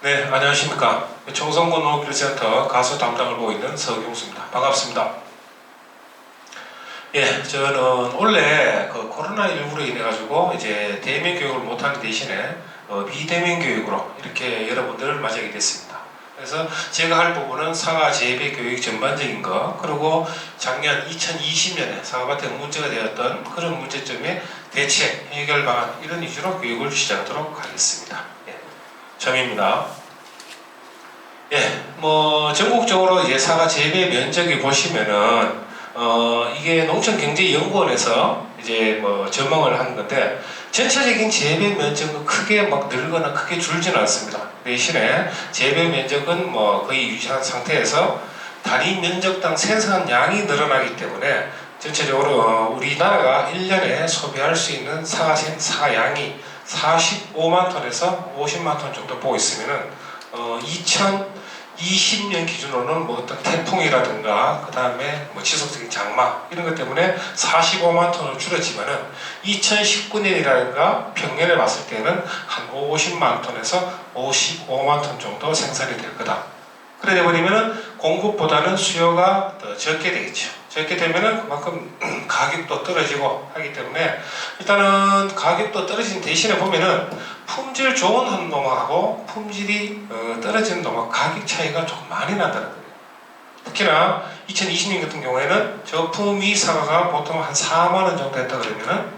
네, 안녕하십니까. 청성군 농업기술센터 가수 담당을 보고 있는 서경수입니다. 반갑습니다. 예, 저는 원래 코로나19로 인해가지고 이제 대면 교육을 못하는 대신에 비대면 교육으로 이렇게 여러분들을 맞이하게 됐습니다. 그래서 제가 할 부분은 사과 재배 교육 전반적인 거, 그리고 작년 2020년에 사과밭에 문제가 되었던 그런 문제점의 대책, 해결 방안, 이런 위주로 교육을 시작하도록 하겠습니다. 예, 점입니다. 예, 전국적으로 이제 사과 재배 면적이 보시면은 이게 농촌경제연구원에서 이제 전망을 하는 건데, 전체적인 재배 면적은 크게 막 늘거나 크게 줄지는 않습니다. 대신에 재배 면적은 거의 유지한 상태에서 단위 면적당 생산 양이 늘어나기 때문에 전체적으로 우리나라가 1년에 소비할 수 있는 사양이 45만 톤에서 50만 톤 정도 보고 있으면은 2020년 기준으로는 어떤 태풍이라든가 그 다음에 지속적인 장마 이런 것 때문에 45만 톤으로 줄었지만은 2019년이라든가 평년에 봤을 때는 한 50만 톤에서 55만 톤 정도 생산이 될 거다. 그래 되버리면은 공급보다는 수요가 더 적게 되겠죠. 적게 되면은 그만큼 가격도 떨어지고 하기 때문에 일단은 가격도 떨어진 대신에 보면은 품질 좋은 농악하고 품질이 떨어지는 농악 가격 차이가 조금 많이 난다는 거예요. 특히나 2020년 같은 경우에는 저품위 사과가 보통 한 4만원 정도 했다 그러면은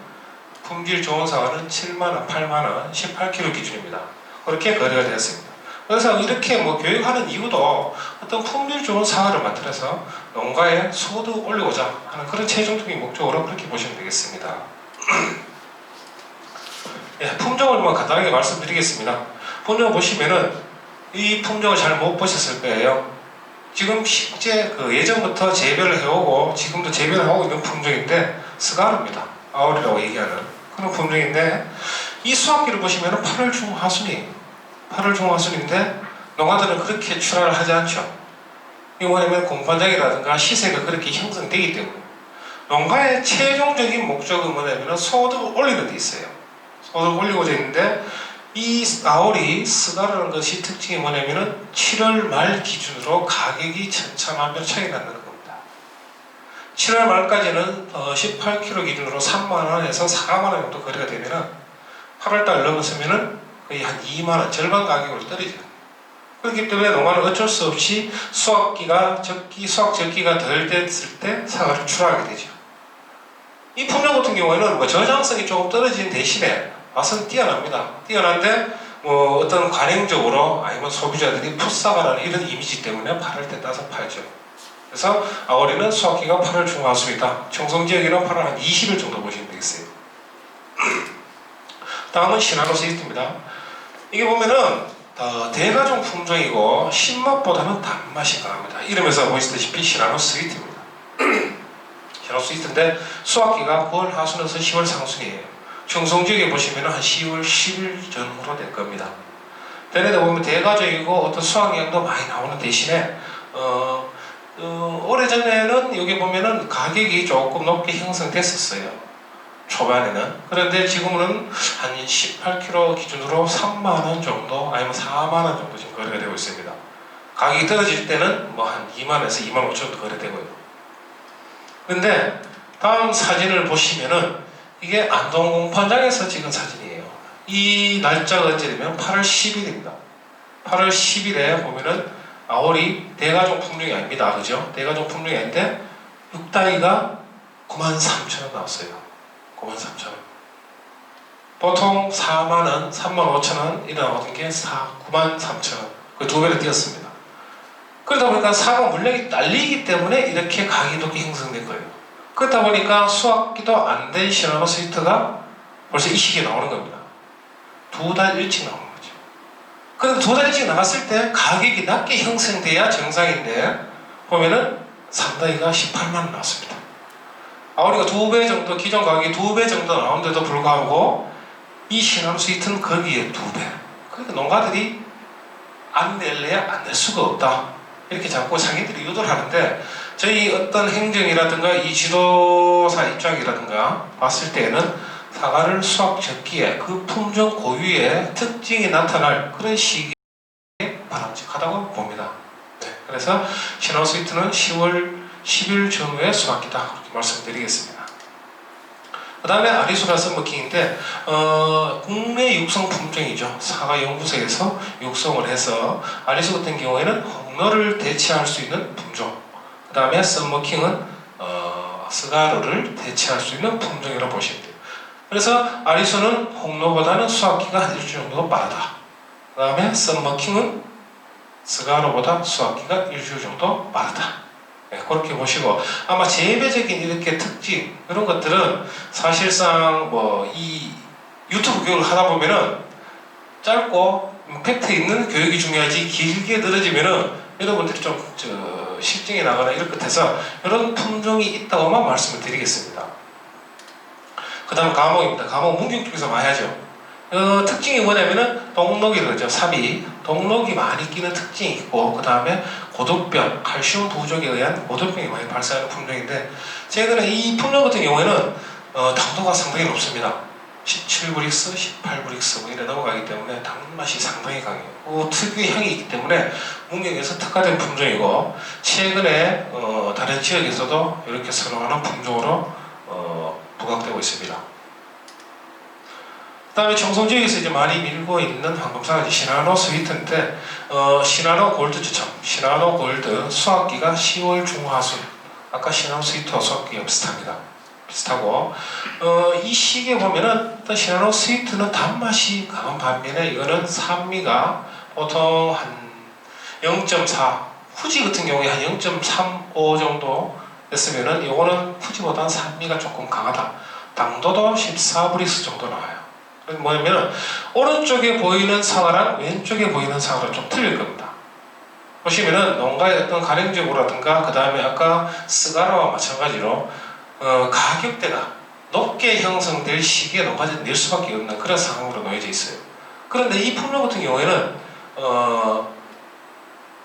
품질 좋은 사과는 7만원, 8만원, 18kg 기준입니다. 그렇게 거래가 되었습니다. 그래서 이렇게 교육하는 이유도 어떤 품질 좋은 사과를 만들어서 농가의 소득 올리고자 하는 그런 최종적인 목적으로 그렇게 보시면 되겠습니다. 예, 품종을 간단하게 말씀드리겠습니다. 품종 보시면은 이 품종을 잘 못 보셨을 거예요. 지금 실제 예전부터 재배를 해오고 지금도 재배를 하고 있는 품종인데 스가르입니다. 아울이라고 얘기하는 그런 품종인데, 이 수확기를 보시면은 8월 중하순이에요. 8월 중하순인데 농가들은 그렇게 출하를 하지 않죠. 이게 뭐냐면 공판장이라든가 시세가 그렇게 형성되기 때문에 농가의 최종적인 목적은 뭐냐면 소득을 올리는 데 있어요. 소득을 올리고자 했는데, 이 아오리 스가라는 것이 특징이 뭐냐면은 7월 말 기준으로 가격이 천차만별 차이 나는 겁니다. 7월 말까지는 18kg 기준으로 3만원에서 4만원 정도 거래가 되면은 8월달 넘었으면은 거의 한 2만원, 절반 가격으로 떨어져요. 그렇기 때문에 농가는 어쩔 수 없이 수확 적기가 덜 됐을 때 사과를 출하하게 되죠. 이 품종 같은 경우에는 저장성이 조금 떨어지는 대신에 맛은 뛰어납니다. 뛰어난데 어떤 관행적으로 아니면 소비자들이 풋사과라는 이런 이미지 때문에 8월 때 따서 팔죠. 그래서 아오리는 수확기가 8월 중하순이다. 청송지역에는 8월 한 20일 정도 보시면 되겠어요. 다음은 시나노 스위트입니다. 이게 보면은 대가종 품종이고 신맛보다는 단맛이 강합니다. 이름에서 보시다시피 시나노 스위트입니다. 시나노 스위트인데 수확기가 9월 하순에서 10월 상순이에요. 청송지역에 보시면 한 10월 10일 전후로 될 겁니다. 대략 보면 대가종이고 어떤 수확량도 많이 나오는 대신에 오래전에는 여기 보면은 가격이 조금 높게 형성됐었어요. 초반에는. 그런데 지금은 한 18kg 기준으로 3만원 정도 아니면 4만원 정도 지금 거래가 되고 있습니다. 가격이 떨어질 때는 한 2만원에서 2만 5천 정도 거래되고요. 그런데 다음 사진을 보시면은 이게 안동 공판장에서 찍은 사진이에요. 이 날짜가 언제냐면 8월 10일입니다. 8월 10일에 보면은 아오리 대가종 품종이 아닙니다. 그죠? 대가종 품종이 아닌데 6단위가 93,000원 나왔어요. 93,000원. 보통 4만원, 35,000원 이래 나오던 게 93,000원. 그 두 배로 뛰었습니다. 그러다 보니까 사과 물량이 딸리기 때문에 이렇게 가격이 높게 형성된 거예요. 그러다 보니까 수확기도 안 된 시나노 스위트가 벌써 이 시기에 나오는 겁니다. 2달 일찍 나오는 거죠. 그런데 2달 일찍 나왔을 때 가격이 낮게 형성돼야 정상인데 보면은 3단위가 18만원 나왔습니다. 아오리가 2배 정도, 기존 가격이 2배 정도 나오는데도 불구하고 이 시나노 스위트는 거기에 2배. 그러니까 농가들이 안 낼래야 안 낼 수가 없다. 이렇게 자꾸 상인들이 유도를 하는데, 저희 어떤 행정이라든가 이 지도사 입장이라든가 봤을 때는 사과를 수확 적기에 그 품종 고유의 특징이 나타날 그런 시기에 부족하다고 봅니다. 네, 그래서 시나노 스위트는 10월 10일 전후에 수확기다 그렇게 말씀드리겠습니다. 그 다음에 아리수라 썸머킹인데 국내 육성 품종이죠. 사과 연구소에서 육성을 해서 아리수 같은 경우에는 홍로를 대체할 수 있는 품종, 그 다음에 썸머킹은 스가루를 대체할 수 있는 품종이라고 보시면 돼요. 그래서 아리수는 홍로보다는 수확기가 한 일주일 정도 빠르다. 그 다음에 썸머킹은 스가루보다 수확기가 일주일 정도 빠르다. 네, 그렇게 보시고, 아마 재배적인 이렇게 특징 이런 것들은 사실상 뭐 이 유튜브 교육을 하다 보면은 짧고 팩트 있는 교육이 중요하지 길게 늘어지면은 여러분들이 좀 실증이 나거나 이럴 것 같아서 이런 품종이 있다고만 말씀을 드리겠습니다. 그 다음 가목입니다. 가목 문경 쪽에서 많이 하죠. 특징이 뭐냐면은 동록이라고 그러죠. 삽이 동록이 많이 끼는 특징이 있고, 그 다음에 고도병, 칼슘 부족에 의한 고도병이 많이 발생하는 품종인데, 최근에 이 품종 같은 경우에는 당도가 상당히 높습니다. 17브릭스, 18브릭스 뭐 이래 넘어가기 때문에 단맛이 상당히 강해요. 특유의 향이 있기 때문에 문경에서 특화된 품종이고, 최근에 다른 지역에서도 이렇게 선호하는 품종으로 부각되고 있습니다. 그 다음에 청송 지역에서 이제 많이 밀고 있는 황금사과지 시나노 스위트인데, 시나노 골드 추첨, 시나노 골드 수확기가 10월 중하순, 아까 시나노 스위트와 수확기가 비슷하고, 이 시기에 보면은 일단 시나노 스위트는 단맛이 강한 반면에 이거는 산미가 보통 한 0.4, 후지 같은 경우에 한 0.35 정도 됐으면은 이거는 후지보다는 산미가 조금 강하다. 당도도 14브릭스 정도 나와요. 뭐냐면 오른쪽에 보이는 사과랑 왼쪽에 보이는 사과랑 좀 틀릴 겁니다. 보시면은 농가의 어떤 가맹적으로라든가 그 다음에 아까 스가루와 마찬가지로 가격대가 높게 형성될 시기에 농가들이 낼 수밖에 없는 그런 상황으로 놓여져 있어요. 그런데 이 품종 같은 경우에는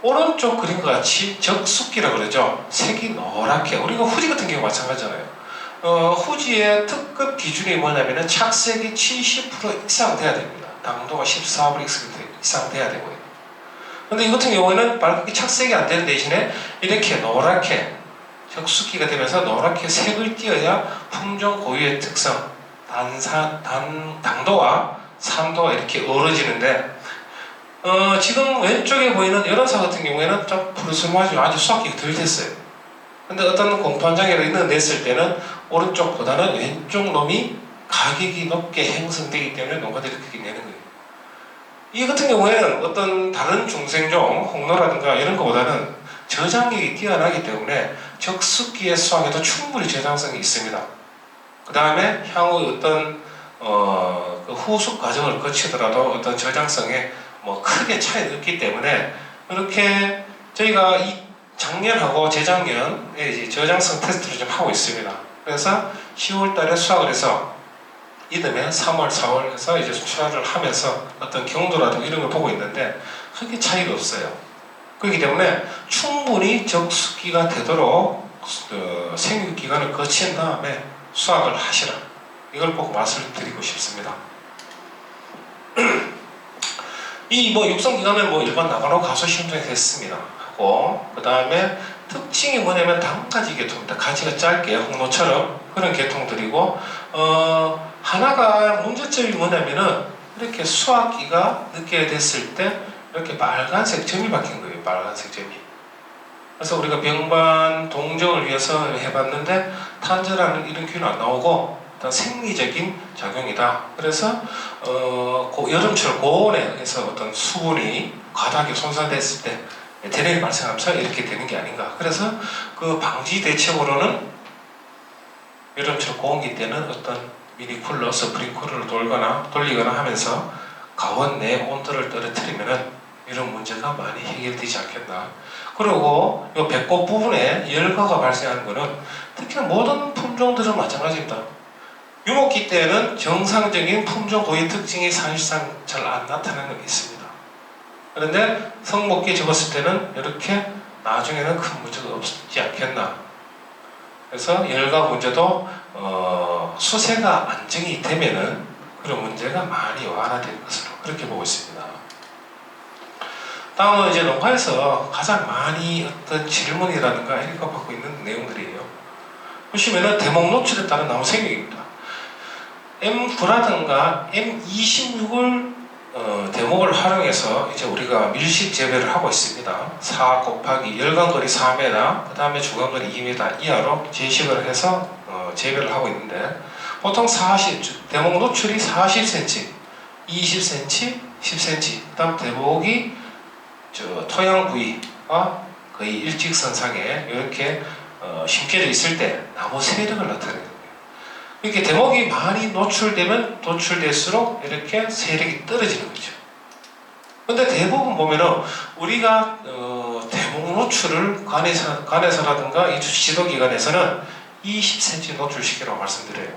오른쪽 그림과 같이 적숙기라고 그러죠. 색이 노랗게, 우리가 후지 같은 경우 마찬가지잖아요. 후지의 특급 기준이 뭐냐면은 착색이 70% 이상 돼야 됩니다. 당도가 14브릭스 이상 돼야 되고요. 근데 이 같은 경우에는 빨갛게 착색이 안 되는 대신에 이렇게 노랗게 적숙기가 되면서 노랗게 색을 띄어야 품종 고유의 특성, 당도와 산도가 이렇게 어우러지는데, 지금 왼쪽에 보이는 이런 사과 같은 경우에는 좀 푸르스름하죠. 아주 수확기가 덜 됐어요. 근데 어떤 공판장애를 냈을 때는 오른쪽보다는 왼쪽 놈이 가격이 높게 형성되기 때문에 농가들이 그렇게 내는 거예요. 이 같은 경우에는 어떤 다른 중생종, 홍로라든가 이런 것보다는 저장력이 뛰어나기 때문에 적숙기의 수확에도 충분히 저장성이 있습니다. 그 다음에 향후 어떤 그 후숙 과정을 거치더라도 어떤 저장성에 뭐 크게 차이가 없기 때문에 이렇게 저희가 이 작년하고 재작년에 이제 저장성 테스트를 좀 하고 있습니다. 그래서 10월 달에 수확을 해서 이듬해 3월, 4월 해서 이제 수확을 하면서 어떤 경도라든가 이런 걸 보고 있는데 크게 차이가 없어요. 그렇기 때문에 충분히 적숙기가 되도록 생육 기간을 거친 다음에 수확을 하시라. 이걸 꼭 말씀드리고 싶습니다. 이 뭐 육성 기간을 뭐 일반 나가노 가소 신청이 됐습니다. 그 다음에 특징이 뭐냐면 단가지 계통입니다. 가지가 짧게 홍로처럼 그런 계통들이고, 하나가 문제점이 뭐냐면은 이렇게 수확기가 늦게 됐을 때 이렇게 빨간색 점이 박힌 거예요. 빨간색 점이. 그래서 우리가 병반 동정을 위해서 해봤는데 탄저라는 이런 균은 안 나오고 일단 생리적인 작용이다. 그래서 여름철 고온에서 어떤 수분이 과다하게 손상됐을 때 대량이 발생하면서 이렇게 되는 게 아닌가. 그래서 그 방지 대책으로는 여름철 고온기 때는 어떤 미니 쿨러, 스프링쿨러를 돌리거나 하면서 가원 내 온도를 떨어뜨리면은 이런 문제가 많이 해결되지 않겠나. 그리고 이 배꼽 부분에 열과가 발생하는 것은 특히나 모든 품종들은 마찬가지입니다. 유목기 때는 정상적인 품종 고유 특징이 사실상 잘 안 나타나는 게 있습니다. 그런데 성목기에 접었을 때는 이렇게 나중에는 큰 문제가 없지 않겠나. 그래서 열과 문제도 수세가 안정이 되면은 그런 문제가 많이 완화될 것으로 그렇게 보고 있습니다. 다음은 이제 농가에서 가장 많이 어떤 질문이라든가 이런 거 받고 있는 내용들이에요. 보시면은 대목 노출에 따른 나무 생육입니다. M9라든가 M26을 대목을 활용해서 이제 우리가 밀식 재배를 하고 있습니다. 4 곱하기 열간거리 4m, 그 다음에 주간거리 2m 이하로 제식을 해서 재배를 하고 있는데, 보통 대목 노출이 40cm, 20cm, 10cm, 그 다음 대목이 토양 부위와 거의 일직선상에 이렇게 심겨져 있을 때 나무 세력을 나타내는 거예요. 이렇게 대목이 많이 노출될수록 이렇게 세력이 떨어지는 거죠. 근데 대부분 보면은 우리가 대목 노출을 관에서라든가 이 지도기관에서는 20cm 노출시키라고 말씀드려요.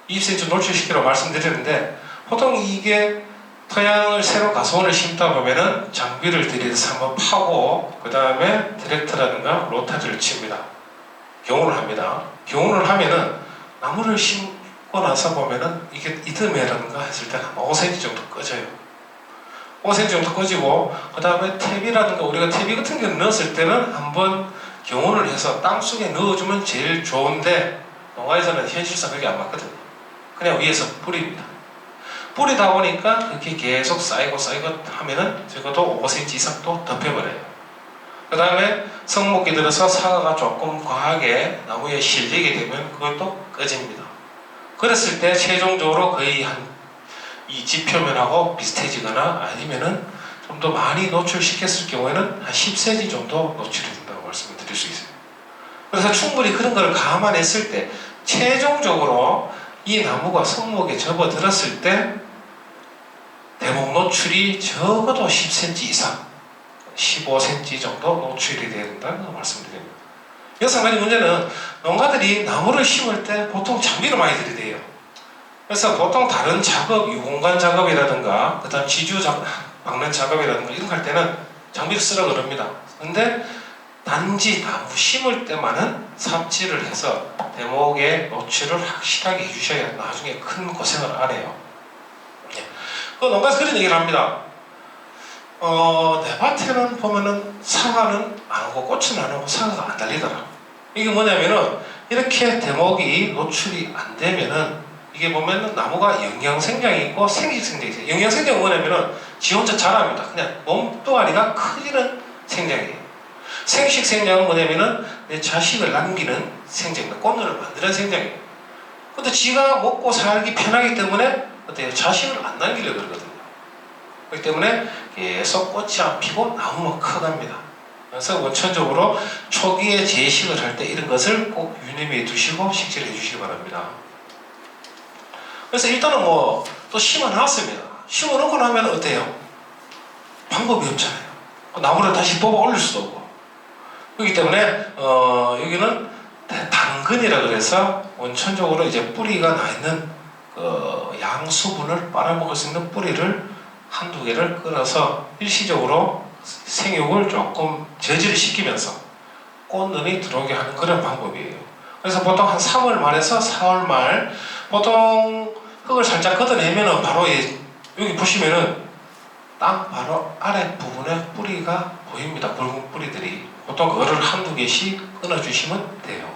20cm 노출시키라고 말씀드리는데, 보통 이게 토양을 새로 가수원을 심다 보면은 장비를 들여서 한번 파고 그 다음에 디렉터라든가 로타리를 칩니다. 경운을 합니다. 경운을 하면은 나무를 심고 나서 보면은 이게 이듬해라든가 했을 때 한 5cm 정도 꺼져요. 5cm 정도 꺼지고, 그 다음에 탭이라든가 우리가 탭이 같은 경우 넣었을 때는 한번 경운을 해서 땅속에 넣어주면 제일 좋은데, 농가에서는 현실상 그게 안 맞거든요. 그냥 위에서 뿌립니다. 뿌리다 보니까 그렇게 계속 쌓이고 하면은 적어도 5cm 이상 또 덮여버려요. 그 다음에 성목기 들어서 사과가 조금 과하게 나무에 실리게 되면 그것도 꺼집니다. 그랬을 때 최종적으로 거의 이 지표면하고 비슷해지거나 아니면은 좀 더 많이 노출시켰을 경우에는 한 10cm 정도 노출이 된다고 말씀을 드릴 수 있어요. 그래서 충분히 그런 걸 감안했을 때 최종적으로 이 나무가 성목에 접어들었을 때 대목 노출이 적어도 10cm 이상, 15cm 정도 노출이 돼야 된다는 말씀드립니다. 여기서 한 가지 문제는 농가들이 나무를 심을 때 보통 장비를 많이 들이대요. 그래서 보통 다른 작업, 유공간 작업이라든가 그 다음 지주 박는 작업이라든가 이런 거 할 때는 장비를 쓰라고 그럽니다. 근데 단지 나무 심을 때만은 삽질을 해서 대목의 노출을 확실하게 해주셔야 나중에 큰 고생을 안 해요. 그 농가에서 그런 얘기를 합니다. 내 밭에는 보면은 사과는 안 오고 꽃은 안 오고 사과가 안 달리더라. 이게 뭐냐면은 이렇게 대목이 노출이 안 되면은 이게 보면은 나무가 영양생장이 있고 생식생장이 있어요. 영양생장은 뭐냐면은 지 혼자 자랍니다. 그냥 몸뚱아리가 커지는 생장이에요. 생식생장은 뭐냐면은 내 자식을 남기는 생장입니다. 꽃눈을 만드는 생장이에요. 근데 지가 먹고 살기 편하기 때문에 어때요? 자식을 안 남기려고 그러거든요. 그렇기 때문에 계속 꽃이 안 피고 나무만 커갑니다. 그래서 원천적으로 초기에 재식을 할 때 이런 것을 꼭 유념해 두시고 식재를 해 주시기 바랍니다. 그래서 일단은 또 심어놨습니다. 심어놓고 나면 어때요? 방법이 없잖아요. 나무를 다시 뽑아 올릴 수도 없고. 그렇기 때문에 여기는 당근이라 그래서 원천적으로 이제 뿌리가 나 있는 양수분을 빨아먹을 수 있는 뿌리를 한두 개를 끌어서 일시적으로 생육을 조금 저지를 시키면서 꽃눈이 들어오게 하는 그런 방법이에요. 그래서 보통 한 3월 말에서 4월 말, 보통 흙을 살짝 걷어내면은 바로 여기 보시면은 땅 바로 아래 부분에 뿌리가 보입니다. 붉은 뿌리들이. 보통 그거를 한두 개씩 끊어주시면 돼요.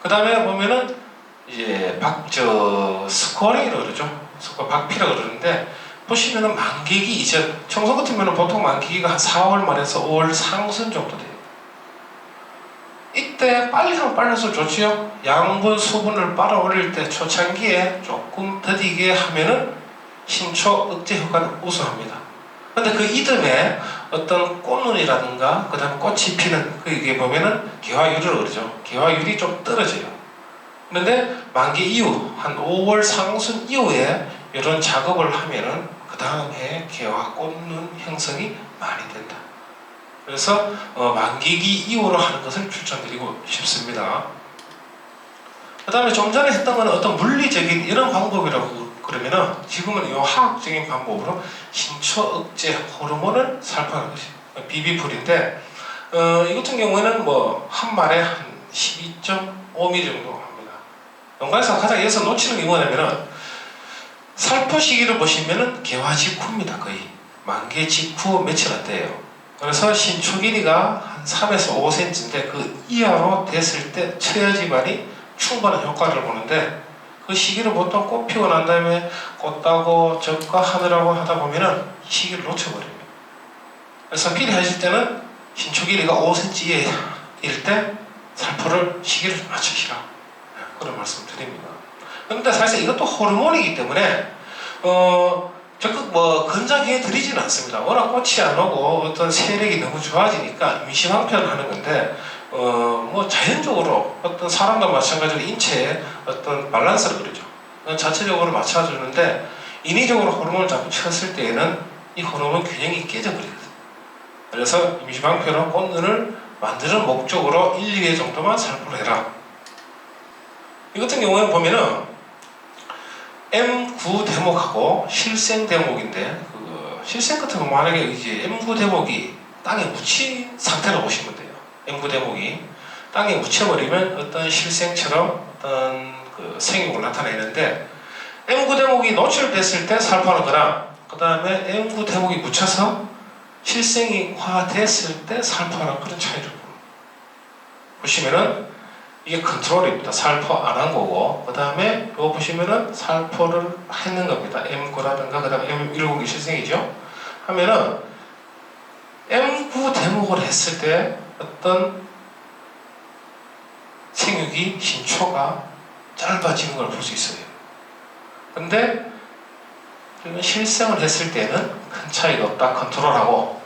그 다음에 보면은 이제 스코링이라고 그러죠. 박피라고 그러는데, 보시면은 만개기 이전, 청소 같으면은 보통 만개기가 한 4월 말에서 5월 상순 정도 돼요. 이때 빨리 하면 빨라서 좋지요. 양분 수분을 빨아 올릴 때 초창기에 조금 더디게 하면은 신초 억제 효과는 우수합니다. 근데 그 이듬해 어떤 꽃눈이라든가 그 다음에 꽃이 피는 이게 보면은 개화율을 그러죠. 개화율이 좀 떨어져요. 그런데 만개 이후 한 5월 상순 이후에 이런 작업을 하면은 그 다음 해에 개화 꽃눈 형성이 많이 된다. 그래서 만개기 이후로 하는 것을 추천드리고 싶습니다. 그 다음에 좀 전에 했던 거는 어떤 물리적인 이런 방법이라고 그러면은 지금은 이 화학적인 방법으로 신초 억제 호르몬을 살포하는 것이 비비풀인데, 이 같은 경우에는 한 말에 한 12.5mm 정도 합니다. 농가에서 가장 여기서 놓치는 게 뭐냐면은 살포 시기를 보시면은 개화 직후입니다. 거의 만개 직후 며칠 한대요. 그래서 신초 길이가 한 3에서 5cm인데 그 이하로 됐을 때 처여지만이 충분한 효과를 보는데 그 시기를 보통 꽃 피고 난 다음에 꽃 따고 적과 하느라고 하다 보면은 시기를 놓쳐버립니다. 그래서 필요하실 때는 신초 길이가 5cm 이일 때 살포를 시기를 맞추시라 그런 말씀 드립니다. 그런데 사실 이것도 호르몬이기 때문에 적극 권장해 드리지는 않습니다. 워낙 꽃이 안 오고 어떤 세력이 너무 좋아지니까 임시방편을 하는 건데 자연적으로 어떤 사람과 마찬가지로 인체에 어떤 밸런스를 그리죠. 자체적으로 맞춰주는데 인위적으로 호르몬을 자꾸 쳤을 때에는 이 호르몬 균형이 깨져버리거든요. 그래서 임시방편은 꽃눈을 만드는 목적으로 1, 2회 정도만 살포를 해라. 이 같은 경우에는 보면은 M9 대목하고 실생 대목인데 실생 같은 경우 만약에 이제 M9 대목이 땅에 묻힌 상태로 보시면 돼요. M9 대목이 땅에 묻혀버리면 어떤 실생처럼 어떤 생육을 나타내는데 M9 대목이 노출됐을 때 살포하는 거랑 그 다음에 M9 대목이 묻혀서 실생화됐을 때 살포하는 그런 차이를 보시면은 이게 컨트롤입니다. 살포 안 한 거고 그 다음에 이거 보시면은 살포를 했는 겁니다. M9라든가 그 다음에 M159이 실생이죠. 하면은 M9 대목을 했을 때 어떤 생육이 신초가 짧아지는 걸 볼 수 있어요. 근데 실생을 했을 때는 큰 차이가 없다. 컨트롤하고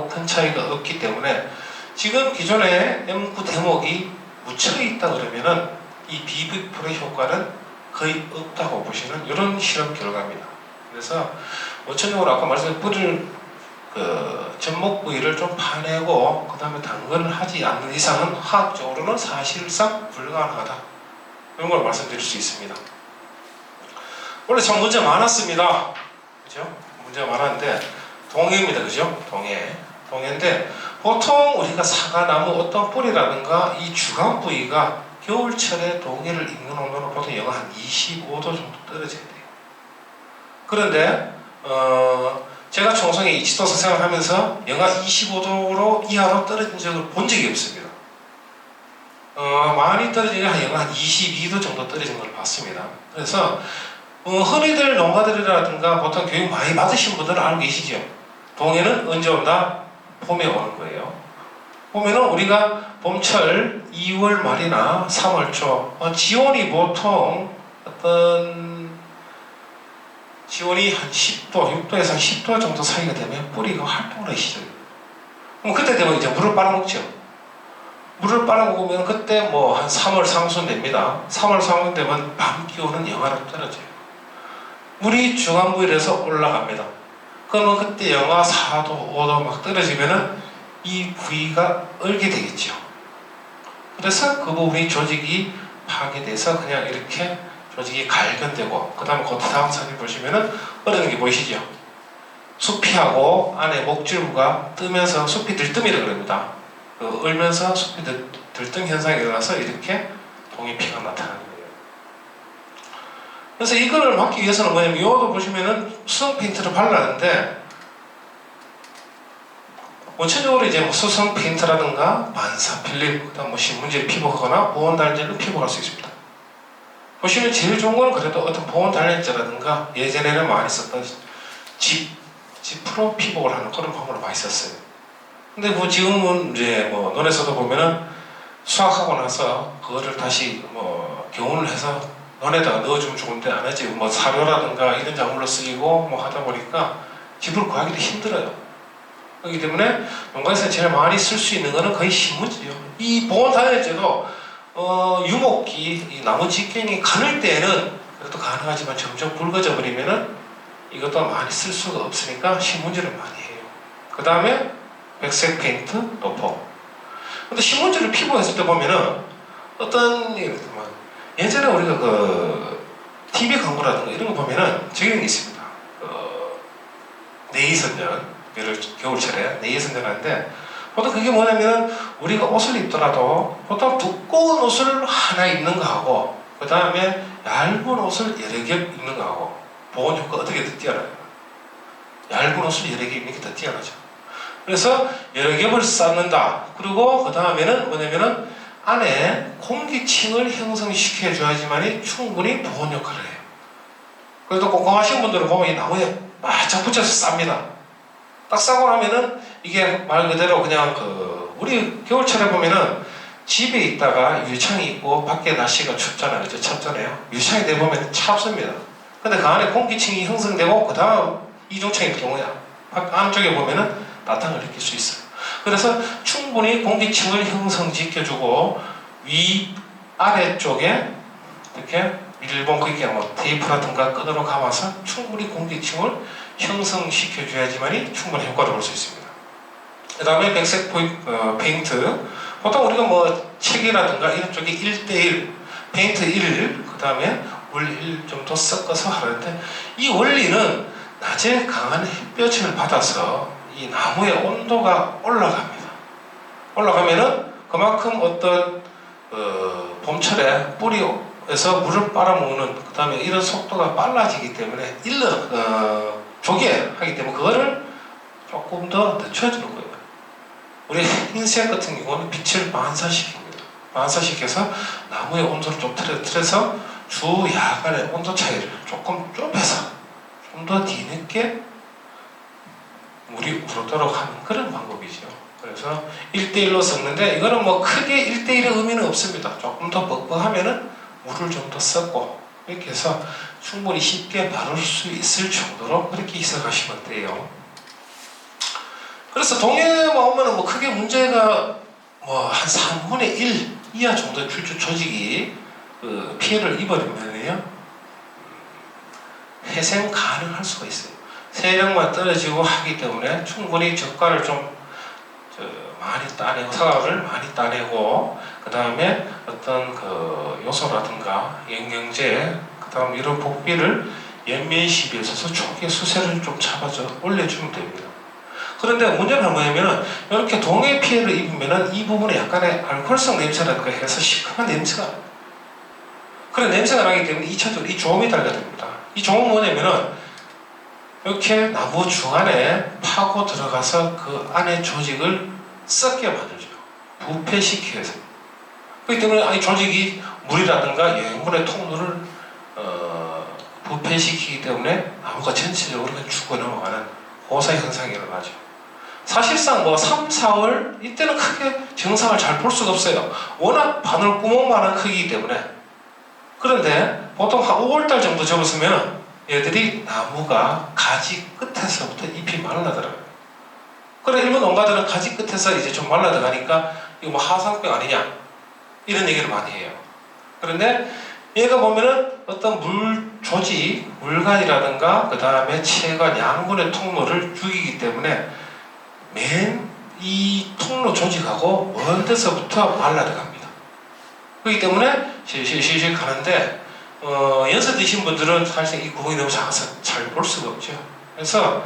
큰 차이가 없기 때문에 지금 기존에 M9 대목이 묻혀있다 그러면은 이 비비풀의 효과는 거의 없다고 보시는 이런 실험 결과입니다. 그래서 원천적으로 아까 말씀드린 뿌리를 접목 부위를 좀 파내고 그 다음에 당근을 하지 않는 이상은 화학적으로는 사실상 불가능하다. 이런 걸 말씀드릴 수 있습니다. 원래 참 문제 많았습니다. 그죠? 문제가 많았는데 동해입니다. 그죠? 동해인데 보통 우리가 사과나무 어떤 뿌리라든가 이 주간 부위가 겨울철에 동해를 입는 온도는 보통 영하 한 25도 정도 떨어져야 돼요. 그런데 제가 청송에 이치도서 생활하면서 영하 25도로 이하로 떨어진 적을 본 적이 없습니다. 많이 떨어진 게 영하 한 22도 정도 떨어진 걸 봤습니다. 그래서 흔히들 농가들이라든가 보통 교육 많이 받으신 분들은 알고 계시죠? 동해는 언제 온다? 봄에 오는 거예요. 보면은 우리가 봄철 2월 말이나 3월 초 지온이 보통 지온이 한 10도, 6도에서 한 10도 정도 사이가 되면 뿌리가 활동을 하기 시작해요. 그럼 그때 되면 이제 물을 빨아먹죠. 물을 빨아먹으면 그때 한 3월 상순 됩니다. 3월 상순 되면 밤 기온은 영하로 떨어져요. 물이 중앙부에서 올라갑니다. 그러면 그때 영하 4도, 5도 막 떨어지면은 이 부위가 얼게 되겠죠. 그래서 그 부분이 조직이 파괴돼서 그냥 이렇게 조직이 갈견되고 그 다음에 그 다음 사진 보시면은 얼는 게 보이시죠? 숲이하고 안에 목줄부가 뜨면서 숲이 들뜸이라고 그럽니다. 얼면서 숲이 들뜸 현상이 일어나서 이렇게 동해피가 나타나는 거예요. 그래서 이거를 막기 위해서는 뭐냐면 이것도 보시면은 수성 페인트를 발랐는데 원천적으로 이제 수성 페인트라든가 반사 필름, 그다음 신문지를 피복하거나 보온 단열재를 피복할 수 있습니다. 보시면 제일 좋은 건 그래도 어떤 보온 단열재라든가 예전에는 많이 썼던 지프로 피복을 하는 그런 방법을 많이 썼어요. 근데 지금은 이제 논에서도 보면은 수확하고 나서 그거를 다시 경운을 해서 논에다가 넣어주면 좋은데 안 하지. 사료라든가 이런 작물로 쓰이고 하다 보니까 집을 구하기도 힘들어요. 그렇기 때문에 농가에서 제일 많이 쓸 수 있는 거는 거의 신문지요. 이 보온 단열재도 유목기, 이 나무 직경이 가늘 때에는 그래도 가능하지만 점점 붉어져 버리면은 이것도 많이 쓸 수가 없으니까 신문지를 많이 해요. 그 다음에 백색 페인트, 노포. 근데 신문지를 피부했을 때 보면은 예전에 우리가 TV 광고라든가 이런 거 보면은 적용이 있습니다. 내의선전, 겨울철에 내의선전하는데 보통 그게 뭐냐면 우리가 옷을 입더라도 보통 두꺼운 옷을 하나 입는 거하고 그 다음에 얇은 옷을 여러 겹 입는 거하고 보온 효과가 어떻게 뛰어나요? 얇은 옷을 여러 개 입는 게 더 뛰어나죠. 그래서 여러 겹을 쌓는다. 그리고 그 다음에는 뭐냐면은 안에 공기층을 형성시켜 줘야지만이 충분히 보온 역할을 해요. 그래도 꼼꼼하신 분들은 보면 이 나무에 바짝 붙여서 쌉니다. 딱 싸고 나면은 이게 말 그대로 그냥 우리 겨울철에 보면은 집에 있다가 유리창이 있고 밖에 날씨가 춥잖아요. 그죠? 춥잖아요. 유리창이 내보면 찹습니다. 근데 그 안에 공기층이 형성되고 그 다음 이중창일 경우에 안쪽에 보면은 따뜻함을 느낄 수 있어요. 그래서 충분히 공기층을 형성시켜주고 위 아래쪽에 이렇게 일본 그게 뭐 테이프라든가 끈으로 감아서 충분히 공기층을 형성시켜줘야지만이 충분히 효과를 볼 수 있습니다. 그 다음에 백색 페인트. 보통 우리가 뭐 책이라든가 이런 쪽에 1:1 페인트 1, 그 다음에 물 1 정도 섞어서 하는데 이 원리는 낮에 강한 햇볕을 받아서 이 나무의 온도가 올라갑니다. 올라가면은 그만큼 어떤 봄철에 뿌리에서 물을 빨아먹는 그 다음에 이런 속도가 빨라지기 때문에 조개 하기 때문에 그거를 조금 더 늦춰주는 거예요. 우리 흰색 같은 경우는 빛을 반사시킵니다. 반사시켜서 나무의 온도를 좀 틀어서 주 야간의 온도 차이를 조금 좁혀서 좀 더 뒤늦게 물이 우러도록 하는 그런 방법이죠. 그래서 1:1로 섞는데 이거는 뭐 크게 1:1의 의미는 없습니다. 조금 더 뻑뻑하면은 물을 좀 더 섞고 이렇게 해서 충분히 쉽게 바를 수 있을 정도로 그렇게 해석하시면 돼요. 그래서 동해만 오면은 뭐 크게 문제가 뭐 한 3분의 1 이하 정도 필주 조직이 피해를 입어버리면요 회생 가능할 수가 있어요. 세력만 떨어지고 하기 때문에 충분히 젓갈을 좀 많이 따내고 사과를 많이 따내고 그 다음에 어떤 요소라든가 영양제 그 다음 이런 복비를 연면시비에 있어서 초기에 수세를 좀 잡아서 올려주면 됩니다. 그런데 문제는 뭐냐면은 이렇게 동해 피해를 입으면은 이 부분에 약간의 알코올성 냄새라든가 해서 시큼한 냄새가 납니다. 그런 냄새가 나기 때문에 2차적으로 이 조음이 달게 됩니다. 이 조음은 뭐냐면은 이렇게 나무 중안에 파고 들어가서 그 안에 조직을 썩게 만들죠. 부패시켜서. 그렇기 때문에 이 조직이 물이라든가 영양분의 통로를 부패시키기 때문에 나무가 전체적으로 죽어 넘어가는 호사 현상이 일어나죠. 사실상 뭐 3, 4월 이때는 크게 증상을 잘 볼 수가 없어요. 워낙 바늘구멍만한 크기이기 때문에. 그런데 보통 한 5월달 정도 접었으면 얘들이 나무가 가지 끝에서부터 잎이 말라들어요. 그래 일본 농가들은 가지 끝에서 이제 좀 말라들어가니까 이거 뭐 하상병 아니냐 이런 얘기를 많이 해요. 그런데 얘가 보면은 어떤 물 조직, 물관이라든가 그 다음에 체관, 양분의 통로를 죽이기 때문에 맨 이 통로 조직하고 먼 데서부터 말라들어갑니다. 그렇기 때문에 실실 가는데 연세 드신 분들은 사실 이 구멍이 너무 작아서 잘 볼 수가 없죠. 그래서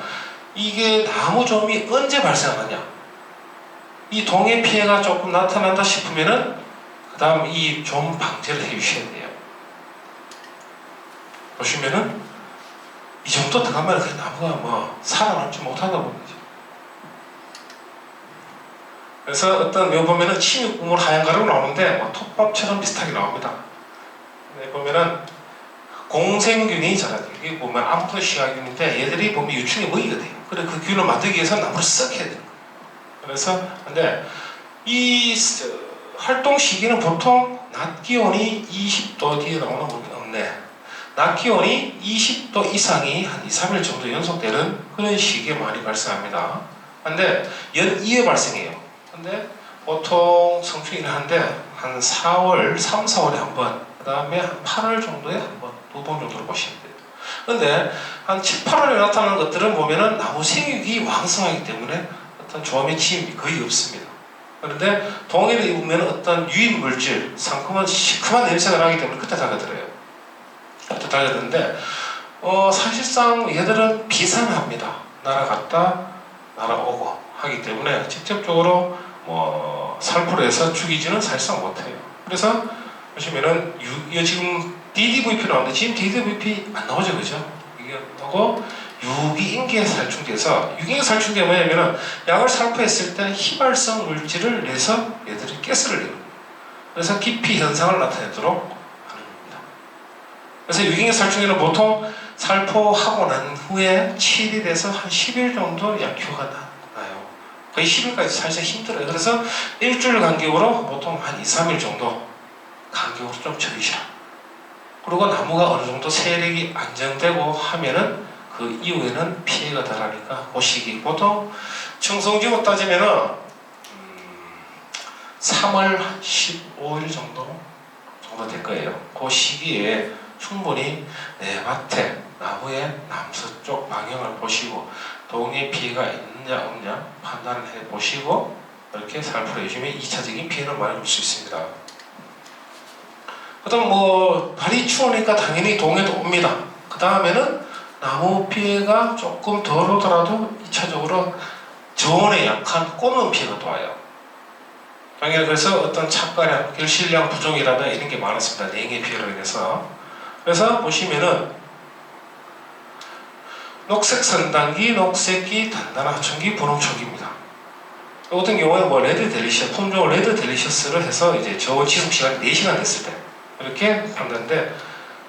이게 나무좀이 언제 발생하느냐? 이 동해 피해가 조금 나타난다 싶으면은 그 다음 이 좀 방제를 해주셔야 돼요. 보시면은 이 정도 들어가면 그 나무가 뭐 살아남지 못하다 보니까. 그래서 어떤 요 보면은 침입 국물 하얀 가루가 나오는데 뭐 톱밥처럼 비슷하게 나옵니다. 보면은 공생균이 자라요. 여기 보면 암프로시아균인데 얘들이 보면 유충의 먹이가 돼요. 그래 그 균을 만들기 위해서 나무를 썩 해야 되는 거예요. 그래서 근데 이 활동 시기는 보통 낮 기온이 20도 뒤에 나오는 건 없네. 낮 기온이 20도 이상이 한 2, 3일 정도 연속되는 그런 시기에 많이 발생합니다. 근데 연 2회 발생해요. 근데 보통 성충이긴 한데 한 4월, 3, 4월에 한 번, 그 다음에 한 8월 정도에 한 번, 2번 정도로 보시면 돼요. 근데 한 7, 8월에 나타나는 것들은 보면은 나무 생육이 왕성하기 때문에 어떤 조암의 침입이 거의 없습니다. 그런데 동해를 입으면 어떤 유인 물질, 상큼한 시큼한 냄새가 나기 때문에 그때 달려들어요. 그때 달려드는데 사실상 얘들은 비상합니다. 날아갔다 날아오고 하기 때문에 직접적으로 뭐 살포를 해서 죽이지는 사실상 못해요. 그래서 보시면은 지금 DDVP 나오는데 지금 DDVP 안 나오죠, 그죠? 이게 하고 유기인기에 살충돼서, 유기인기 살충제가 뭐냐면은 약을 살포했을 때 휘발성 물질을 내서 얘들이 가스를 내요. 그래서 기피 현상을 나타내도록 하는 겁니다. 그래서 유기인기 살충제는 보통 살포하고 난 후에 7일에서 한 10일 정도 약효가 나요. 거의 10일까지 살짝 힘들어요. 그래서 일주일 간격으로 보통 한 2, 3일 정도 간격으로 좀 쳐주셔. 그리고 나무가 어느 정도 세력이 안정되고 하면은 그 이후에는 피해가 덜하니까 그 시기, 보통 청송지구 따지면은 3월 15일 정도 될 거예요. 그 시기에 충분히 내 밭에 나무의 남서쪽 방향을 보시고 동해 피해가 있느냐 없느냐 판단을 해 보시고 이렇게 살포를 해주면 2차적인 피해를 많이 줄 수 있습니다. 그다음 뭐 발이 추우니까 당연히 동해도 옵니다. 그 다음에는 나무 피해가 조금 덜 오더라도 2차적으로 저온에 약한 꽃눈 피해가 또 와요. 당연히 그래서 어떤 착과량, 결실량 부종이라든가 이런 게 많았습니다. 냉해 피해로 인해서. 그래서 보시면은 녹색 선단기, 녹색기, 단단한 하천기, 분홍초기입니다. 이 같은 경우에 뭐 레드 델리셔스, 품종을 레드 델리셔스를 해서 이제 저온 지속 시간이 4시간 됐을 때 이렇게 판단인데,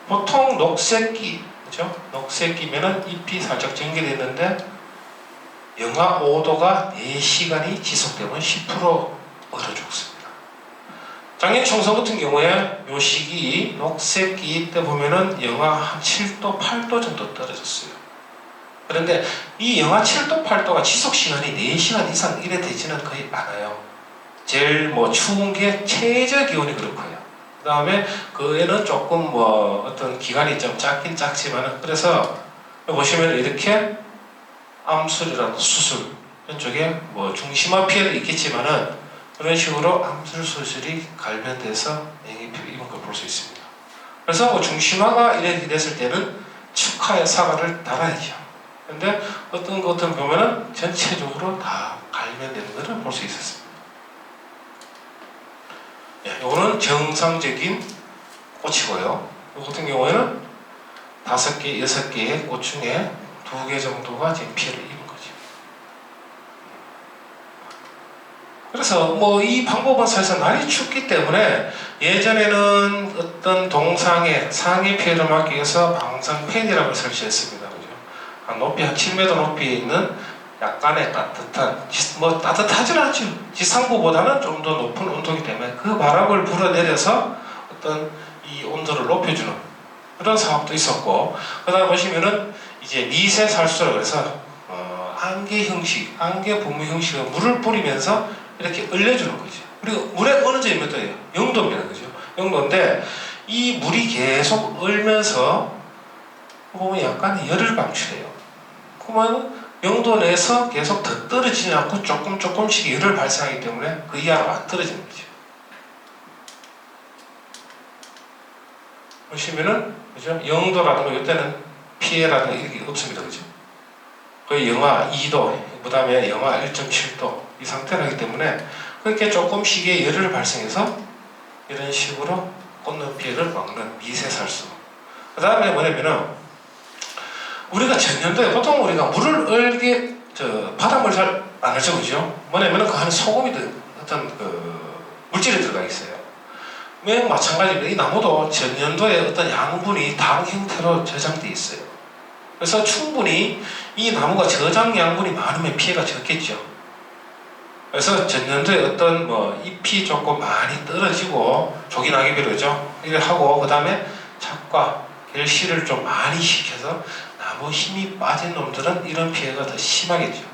보통 녹색기, 그죠? 녹색기면은 잎이 살짝 전개됐는데 영하 5도가 4시간이 지속되면 10% 얼어 죽습니다. 작년 총선 같은 경우에 요 시기 녹색기 때 보면은 영하 한 7도, 8도 정도 떨어졌어요. 그런데 이 영하 7도, 8도가 지속 시간이 4시간 이상 이래 되지는 거의 않아요. 제일 뭐 추운 게 최저 기온이 그렇고요. 그 다음에 그에는 조금 뭐 어떤 기간이 좀 짧긴 작지만은, 그래서 보시면 이렇게 암술이라는 수술, 이쪽에 뭐 중심화 피해도 있겠지만은 그런 식으로 암술 수술이 갈변돼서 냉해피를 입은 걸 볼 수 있습니다. 그래서 뭐 중심화가 이렇게 됐을 때는 축하의 사과를 달아야죠. 근데 어떤 것들은 보면은 전체적으로 다 갈변되는 것을 볼 수 있었습니다. 이거는 정상적인 꽃이고요. 이 같은 경우에는 5개, 6개의 꽃 중에 2개 정도가 지금 피해를 입은 거죠. 그래서 뭐 이 방법은 사실상 날이 춥기 때문에 예전에는 어떤 동상에 상해 피해를 막기 위해서 방상 팬이라고 설치했습니다. 그죠? 한 높이 한 7m 높이에 있는 약간의 따뜻한, 뭐 따뜻하진 않죠. 지상부보다는 좀 더 높은 온도이기 때문에 그 바람을 불어내려서 어떤 이 온도를 높여주는 그런 사업도 있었고, 그 다음에 보시면은 이제 미세 살수라고 해서 안개 형식, 안개 분무 형식으로 물을 뿌리면서 이렇게 얼려주는 거죠. 그리고 물에 어느 점이 몇 도예요? 0도입니다. 그죠? 0도인데 이 물이 계속 얼면서 보면 약간 열을 방출해요. 그러면 0도 내에서 계속 더 떨어지지 않고 조금씩 열을 발생하기 때문에 그 이하로 안 떨어지는 거죠. 보시면은, 그죠? 0도라든가 이때는 피해라든가 이게 없습니다. 그죠? 거의 영하 2도, 그 다음에 영하 1.7도 이 상태라기 때문에 그렇게 조금씩의 열을 발생해서 이런 식으로 꽃눈 피해를 막는 미세살수. 그 다음에 뭐냐면은 우리가 전년도에 보통 우리가 물을 얼게 바닷물 잘 안 알죠, 그죠? 뭐냐면은 그 안에 소금이 어떤 물질이 들어가 있어요. 매우 마찬가지로 이 나무도 전년도에 어떤 양분이 당 형태로 저장돼 있어요. 그래서 충분히 이 나무가 저장 양분이 많으면 피해가 적겠죠. 그래서 전년도에 어떤 뭐 잎이 조금 많이 떨어지고 조기낙엽이 그러죠. 이걸 하고 그 다음에 착과 결실을 좀 많이 시켜서 나무 힘이 빠진 놈들은 이런 피해가 더 심하겠죠.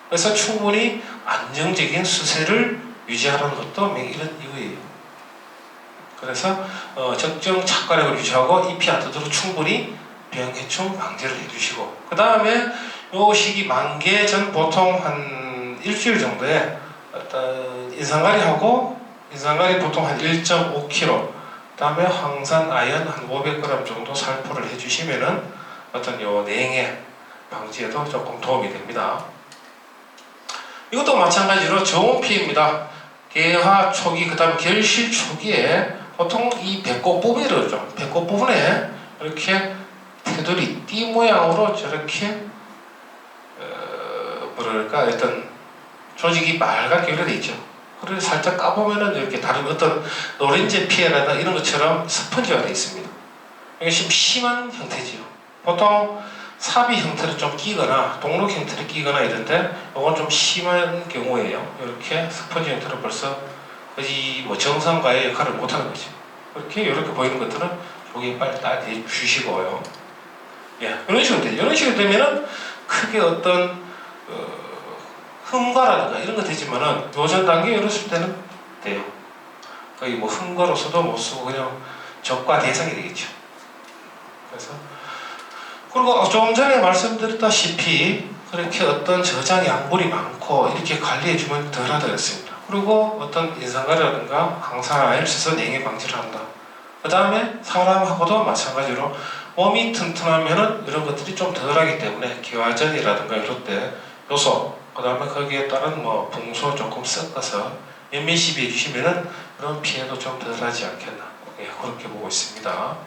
그래서 충분히 안정적인 수세를 유지하는 것도 이런 이유예요. 그래서 적정 착과력을 유지하고 잎이 안 뜨도록 충분히 병해충 방제를 해주시고, 그 다음에 요 시기 만개 전 보통 한 일주일 정도에 어떤 인상가리 보통 한 1.5kg, 그 다음에 황산 아연 한 500g 정도 살포를 해주시면은 어떤 요 냉해 방지에도 조금 도움이 됩니다. 이것도 마찬가지로 저온 피해입니다. 개화 초기, 그 다음에 결실 초기에 보통 이 배꼽 부분이죠. 배꼽 부분에 이렇게 테두리, 띠 모양으로 저렇게 뭐랄까 어떤 조직이 빨갛게 요래돼 있죠. 그래서 살짝 까보면은 이렇게 다른 어떤 노린재 피해라든가 이런 것처럼 스펀지가 되어 있습니다. 이게 좀 심한 형태지요. 보통 삽이 형태를 좀 끼거나 동록 형태를 끼거나 이런데 이건 좀 심한 경우에요. 이렇게 스펀지 형태로 벌써 거의 뭐 정상과의 역할을 못하는 거죠. 이렇게 보이는 것들은 조개 빨리 딱 주시고요. 예, 이런 식으로 돼요. 이런 식으로 되면은 크게 어떤 흠과라든가 이런 거 되지만은 요전 단계에 이랬을 때는 돼요. 거의 뭐 흠과로서도 못 쓰고 그냥 적과 대상이 되겠죠. 그래서 그리고 조금 전에 말씀드렸다시피 그렇게 어떤 저장 양분이 많고 이렇게 관리해주면 덜하다 그랬습니다. 그리고 어떤 인상가라든가 항산화를 써서 냉해 방지를 한다. 그 다음에 사람하고도 마찬가지로 몸이 튼튼하면은 이런 것들이 좀 덜하기 때문에 기화전이라든가 이럴 때 요소, 그 다음에 거기에 따른 뭐 붕소 조금 섞어서 면밀시비 해주시면은 그런 피해도 좀 덜하지 않겠나. 예, 그렇게 보고 있습니다.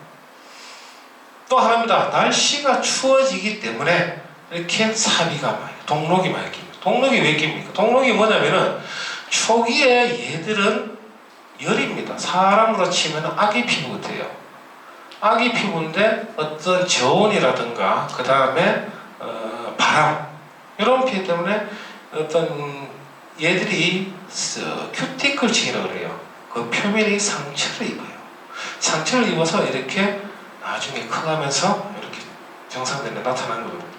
또 하나입니다. 날씨가 추워지기 때문에 이렇게 사비가 많이, 동록이 많이 낍니다. 동록이 왜 낍니까? 동록이 뭐냐면은 초기에 얘들은 열입니다. 사람으로 치면 아기 피부 같아요. 아기 피부인데 어떤 저온이라든가 그 다음에 바람 이런 피해 때문에 어떤 얘들이 큐티클층이라고 그래요. 그 표면이 상처를 입어요. 상처를 입어서 이렇게 나중에 커가면서 이렇게 정상들에 나타나는 거거든요.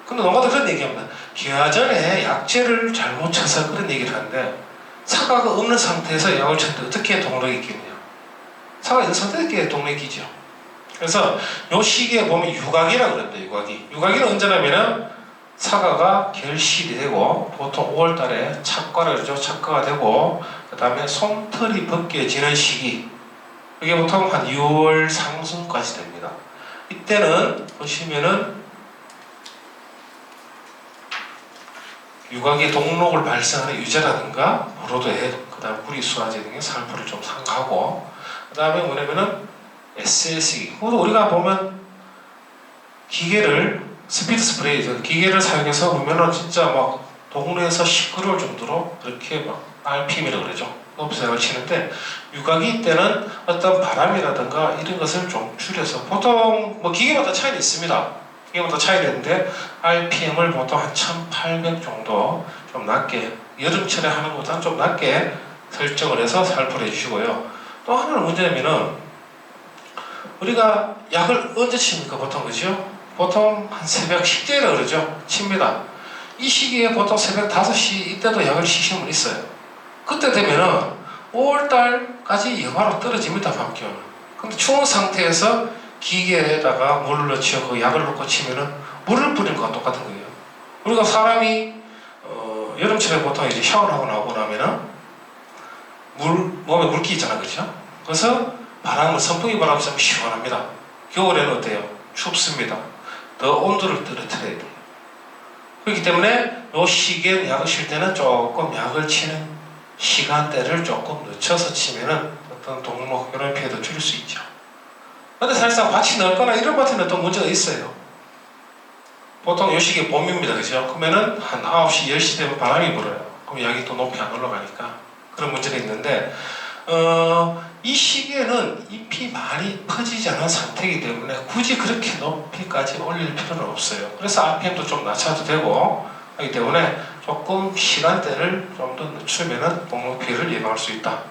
근데 농가도 그런 얘기합니다. 기화전에 약재를 잘못 쳐서 그런 얘기를 하는데 사과가 없는 상태에서 약을 쳤는데 어떻게 동록이 끼느냐. 사과가 있는 상태에 어떻게 동록이 끼죠. 그래서 요 시기에 보면 유각이라고 그럽니다. 유각이. 유각이는 언제냐면은 사과가 결실이 되고 보통 5월달에 착과를 그러죠. 착과가 되고 그 다음에 솜털이 벗겨지는 시기. 이게 보통 한 6월 상순까지 됩니다. 이때는 보시면은 유각의 동록을 발생하는 유제라든가 보로도액, 그 다음 구리수화제 등의 살포를 좀 삼가하고 그 다음에 뭐냐면은 SLC. 우리가 보면 기계를 스피드 스프레이, 기계를 사용해서 보면은 진짜 막 동네에서 시끄러울 정도로 그렇게 막 RPM이라고 그러죠. 높이색을 치는데 유각이 때는 어떤 바람이라든가 이런 것을 좀 줄여서 보통 뭐 기계마다 차이는 있습니다. 기계마다 차이는 있는데 RPM을 보통 한 1800 정도 좀 낮게 여름철에 하는 것보다는 좀 낮게 설정을 해서 살포를 해주시고요. 또 하나는 문제냐면은 우리가 약을 언제 칩니까? 보통 그죠? 보통 한 새벽 식재라 그러죠? 칩니다. 이 시기에 보통 새벽 5시 이때도 약을 치시는 분 있어요. 그때 되면은 5월달까지 영하로 떨어집니다. 밤 기온은. 근데 추운 상태에서 기계에다가 물을 넣죠. 그 약을 넣고 치면은 물을 뿌리는 거랑 똑같은 거예요. 우리가 사람이 여름철에 보통 이제 샤워를 하고 나오고 나면은 몸에 물기 있잖아, 그죠? 그래서 바람을 선풍기 바람을 쐬면 시원합니다. 겨울에는 어때요? 춥습니다. 더 온도를 떨어뜨려야 돼요. 그렇기 때문에 이 시기에 약을 칠 때는 조금 약을 치는 시간대를 조금 늦춰서 치면은 어떤 동록 이런 피해도 줄일 수 있죠. 근데 사실상 밭이 넓거나 이런 밭에는 또 문제가 있어요. 보통 이 시기에 봄입니다. 그죠? 그러면은 한 9시, 10시 되면 바람이 불어요. 그럼 약이 또 높이 안 올라가니까 그런 문제가 있는데 이 시기에는 잎이 많이 퍼지지 않은 상태이기 때문에 굳이 그렇게 높이까지 올릴 필요는 없어요. 그래서 RPM도 좀 낮춰도 되고 하기 때문에 조금 시간대를 좀 더 늦추면은 동록 피해를 예방할 수 있다.